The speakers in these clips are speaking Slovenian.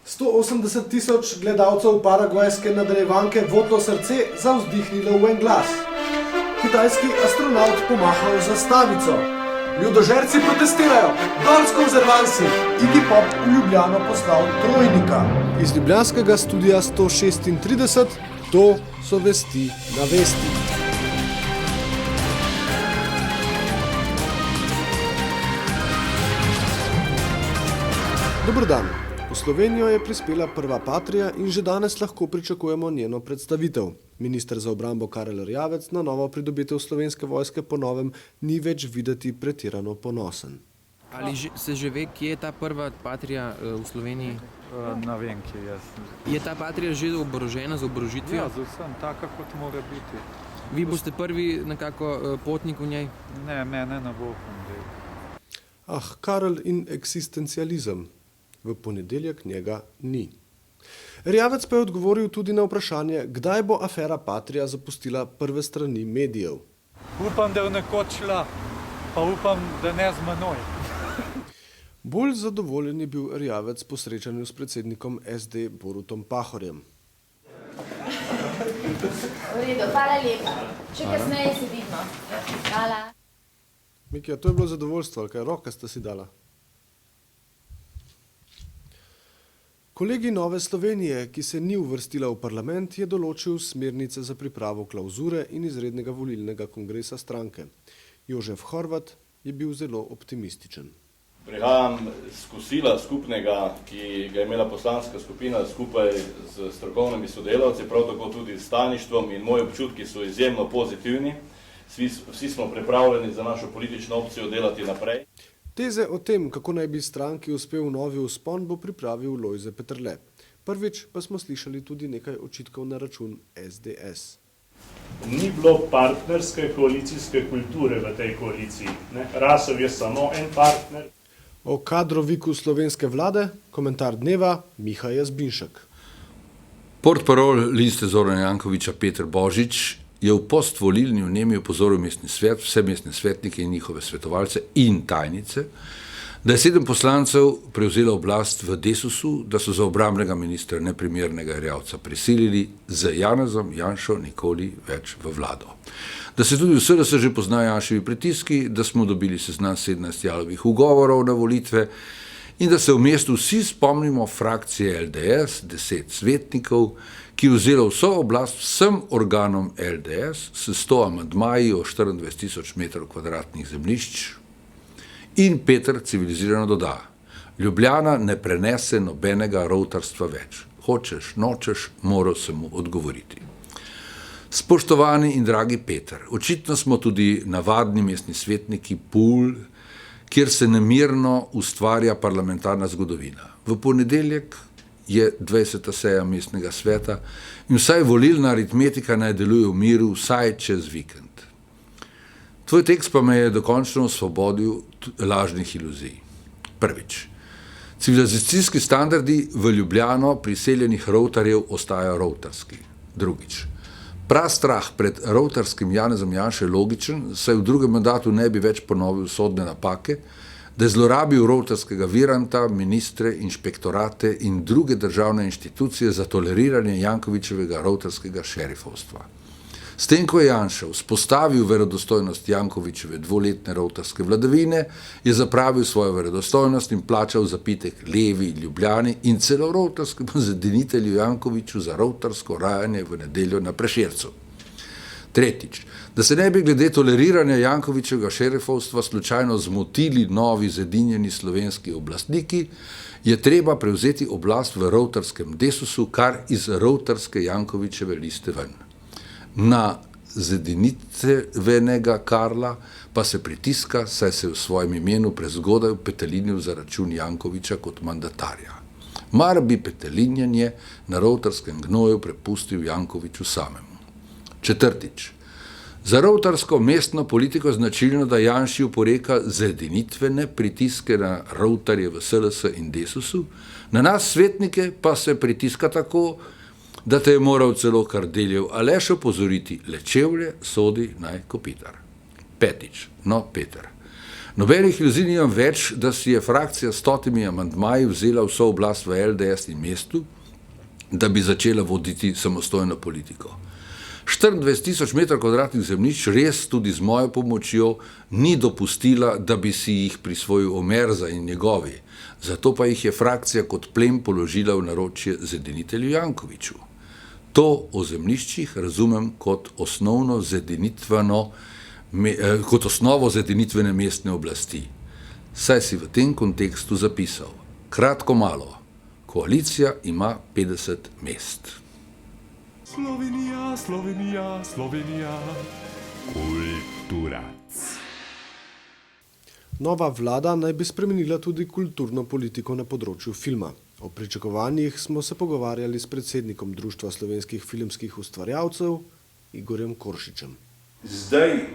180 000 gledalcev paragvajske nadaljevanke Vodno srce zavzdihnilo v en glas. Kitajski astronavt pomahal zastavico. Ljudožerci protestirajo, dol s konzervansi, Iggy Pop v Ljubljano poslal trojnika. Iz ljubljanskega studia 136, to so vesti na vesti. Dober dan. V Slovenijo je prispela prva Patria in že danes lahko pričakujemo njeno predstavitev. Minister za obrambo Karel Erjavec na novo pridobitev Slovenske vojske po novem ni več videti pretirano ponosen. Ali se že ve, kje je ta prva Patria v Sloveniji? Ne vem, kje je. Je ta Patria že oborožena z oborožitvijo? Ja, z vsem, taka kot mora biti. Vi boste prvi nekako potnik v njej? Ne, mene ne bo. Karel in eksistencializem. V ponedeljek njega ni. Erjavec pa je odgovoril tudi na vprašanje, kdaj bo afera Patria zapustila prve strani medijev. Upam, da je nekoč šla, pa upam, da ne z menoj. Bolj zadovoljen je bil Erjavec po srečanju s predsednikom SD Borutom Pahorjem. V redu, hvala lepa. Še kasneje se vidimo. Hvala. Mikija, to je bilo zadovoljstvo, ali kaj roke ste si dala? Kolegi Nove Slovenije, ki se ni uvrstila v parlament, je določil smernice za pripravo klavzure in izrednega volilnega kongresa stranke. Jožef Horvat je bil zelo optimističen. Prihajam z kosila skupnega, ki ga je imela poslanska skupina skupaj z strokovnimi sodelavci, prav tako tudi s tajništvom, in moji občutki so izjemno pozitivni. Vsi smo pripravljeni za našo politično opcijo delati naprej. Teze o tem, kako naj bi stranki uspel novi vzpon, bo pripravil Lojze Peterle. Prvič pa smo slišali tudi nekaj očitkov na račun SDS. Ni bilo partnerske koalicijske kulture v tej koaliciji. Rasov je samo en partner. O kadroviku slovenske vlade, komentar dneva, Miha Jazbinšek. Portparol liste Zorana Jankovića Peter Božič je v postvolilni vnemi opozoril mestni svet, vse mestne svetnike in njihove svetovalce in tajnice, da je 7 poslancev prevzelo oblast v Desusu, da so za obrambnega ministra neprimernega Erjavca prisilili z Janezom Janšo nikoli več v vlado. Da se tudi v SDS že poznajo Janševi pritiski, da smo dobili seznam 17 jalovih ugovorov na volitve in da se v mestu vsi spomnimo frakcije LDS, 10 svetnikov, ki je vzela vso oblast vsem organom LDS s 100 amandmaji o 24 000 m2 zemljišč. In Peter civilizirano doda, Ljubljana ne prenese nobenega rovtarstva več. Hočeš, nočeš, moral se mu odgovoriti. Spoštovani in dragi Peter, očitno smo tudi navadni mestni svetniki PUL, kjer se nemirno ustvarja parlamentarna zgodovina. V ponedeljek je 20. seja mestnega sveta in vsaj volilna aritmetika naj deluje v miru vsaj čez vikend. Tvoj tekst pa me je dokončno osvobodil lažnih iluzij. Prvič. Civilizacijski standardi v Ljubljano priseljenih rovtarjev ostajajo rovtarski. Drugič. Prastrah pred rovtarskim Janezom Janšo je logičen, saj v drugem mandatu ne bi več ponovil sodne napake, da je zlorabil rovtarskega Viranta, ministre, inšpektorate in druge državne inštitucije za toleriranje Jankovićevega rovtarskega šerifovstva. S tem, ko je Janša vzpostavil verodostojnost Jankovićeve dvoletne rovtarske vladavine, je zapravil svojo verodostojnost in plačal zapitek levi Ljubljani in celo rovtarskemu zedinitelju Jankoviću za rovtarsko rajanje v nedeljo na Prešercu. Tretjič, da se ne bi glede toleriranja Jankovićevega šerifovstva slučajno zmotili novi zedinjeni slovenski oblastniki, je treba prevzeti oblast v rovtarskem Desusu kar iz rovtarske Jankovićeve liste ven. Na zedinitvenega Karla pa se pritiska, saj se v svojem imenu prezgodaj petelinil za račun Jankovića kot mandatarja. Mar bi petelinjanje na rovtarskem gnoju prepustil Jankoviću samemu. Četrtič. Za rovtarsko mestno politiko značilno, da Janši oporeka zedinitvene pritiske na rovtarje v SDS in Desusu, na nas svetnike pa se pritiska tako, da te je moral celo Kardeljev Aleš opozoriti, le čevlje sodi naj kopitar. Petič, no Peter, Nobenih iluzij nimam več, da si je frakcija s 100 amandmaji vzela vso oblast v LDS in mestu, da bi začela voditi samostojno politiko. 24.000 m2 zemljišč res tudi z mojo pomočjo ni dopustila, da bi si jih prisvojil Omerza in njegovi, zato pa jih je frakcija kot plen položila v naročje zedinitelju Jankoviću. To o zemljiščih razumem kot osnovo zedinitvene mestne oblasti. Saj si v tem kontekstu zapisal: kratko malo, koalicija ima 50 mest. Slovenija, Slovenija, Slovenija. Kultura. Nova vlada naj bi spremenila tudi kulturno politiko na področju filma. O pričakovanjih smo se pogovarjali s predsednikom Društva slovenskih filmskih ustvarjalcev Igorjem Koršičem. Zdaj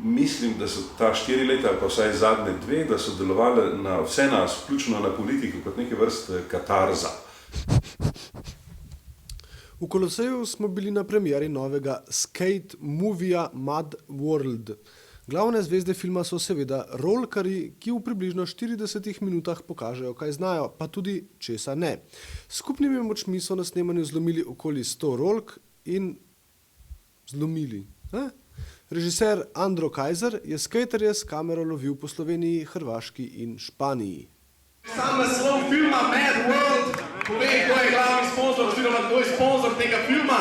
mislim, da so ta 4 leta, ali pa vsaj zadnje 2, da so delovali na vse nas, vključno na politiko, kot neke vrste katarza. V Koloseju smo bili na premieri novega skate movija Mad World. Glavne zvezde filma so seveda rolkarji, ki v približno 40 minutah pokažejo, kaj znajo, pa tudi česa ne. Skupnimi močmi so na snemanju zlomili okoli 100 rolk in zlomili. Režiser Andro Kajzer je skaterje s kamero lovil po Sloveniji, Hrvaški in Španiji. Sam naslov filma Mad World pove, kdo je glavni sponzor oziroma kdo je sponzor tega filma.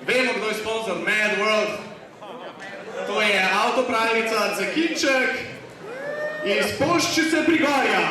Vemo, kdo je sponzor Mad World. To je avtopralnica Cekinček iz Poščice pri Gorjah.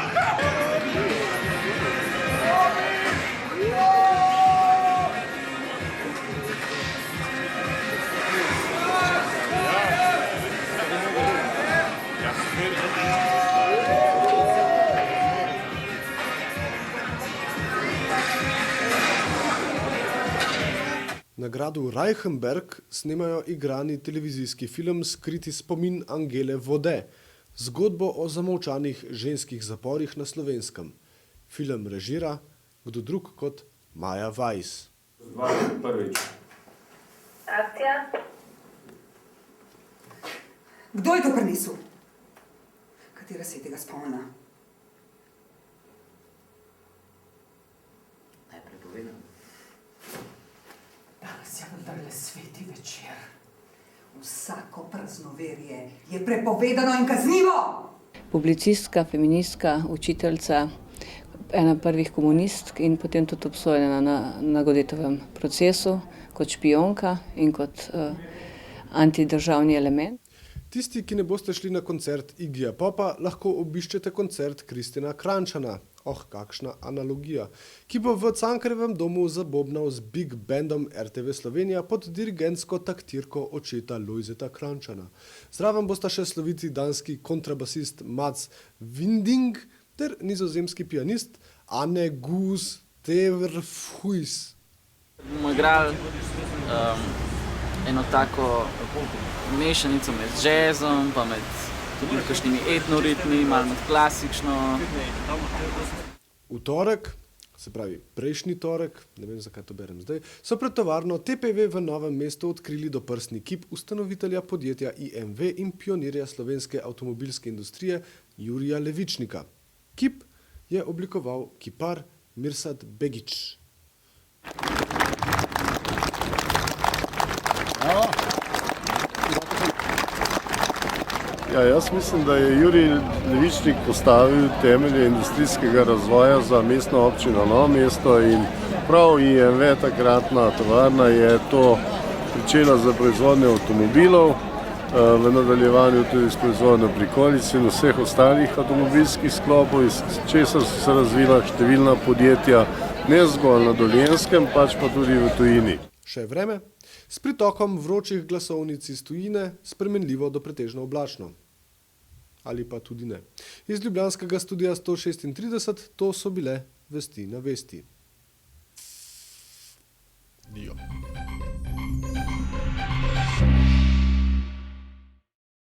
Na gradu Reichenberg snemajo igrani televizijski film Skriti spomin Angele Vode, zgodbo o zamolčanih ženskih zaporih na Slovenskem. Film režira kdo drug kot Maja Weiss. Prvič. Akcija. Kdo je to prinesel? Katera se je tega spomnila? Najprej povedam. Danes je vendarle sveti večer. Vsako praznoverje je prepovedano in kaznivo! Publicistka, feministka, učiteljica, ena prvih komunistk in potem tudi obsojena na Godetovem procesu kot špijonka in kot antidržavni element. Tisti, ki ne boste šli na koncert Iggyja Popa, lahko obiščete koncert Kristina Kranjčana. Kakšna analogija, ki bo v Cankarjevem domu zabobnal z big bandom RTV Slovenija pod dirigentsko taktirko očeta Lojzeta Kranjčana. Zraven bosta še sloviti danski kontrabasist Mats Winding ter nizozemski pianist Anne Goos Teverfuis. Bomo igrali eno tako mešanico med jazzom, pa med tudi kakšnimi etnoritmi, malo med klasično. V torek, se pravi prejšnji torek, ne vem, zakaj to berem zdaj, so pred tovarno TPV v Novem mestu odkrili doprsni kip ustanovitelja podjetja IMV in pionirja slovenske avtomobilske industrije Jurija Levičnika. Kip je oblikoval kipar Mirsad Begić. Ja, jaz mislim, da je Jurij Levičnik postavil temelje industrijskega razvoja za mestno občino Novo mesto in prav IMV, takratna tovarna, je to pričela za proizvodnjo avtomobilov, v nadaljevanju tudi s proizvodnjo prikolic in vseh ostalih avtomobilskih sklopov, iz česar so se razvila številna podjetja, ne zgolj na Dolenjskem, pač pa tudi v tujini. Še vreme, s pritokom vročih glasovnic iz tujine, spremenljivo do pretežno oblačno. Ali pa tudi ne. Iz ljubljanskega studia 136, to so bile Vesti na vesti. Dio.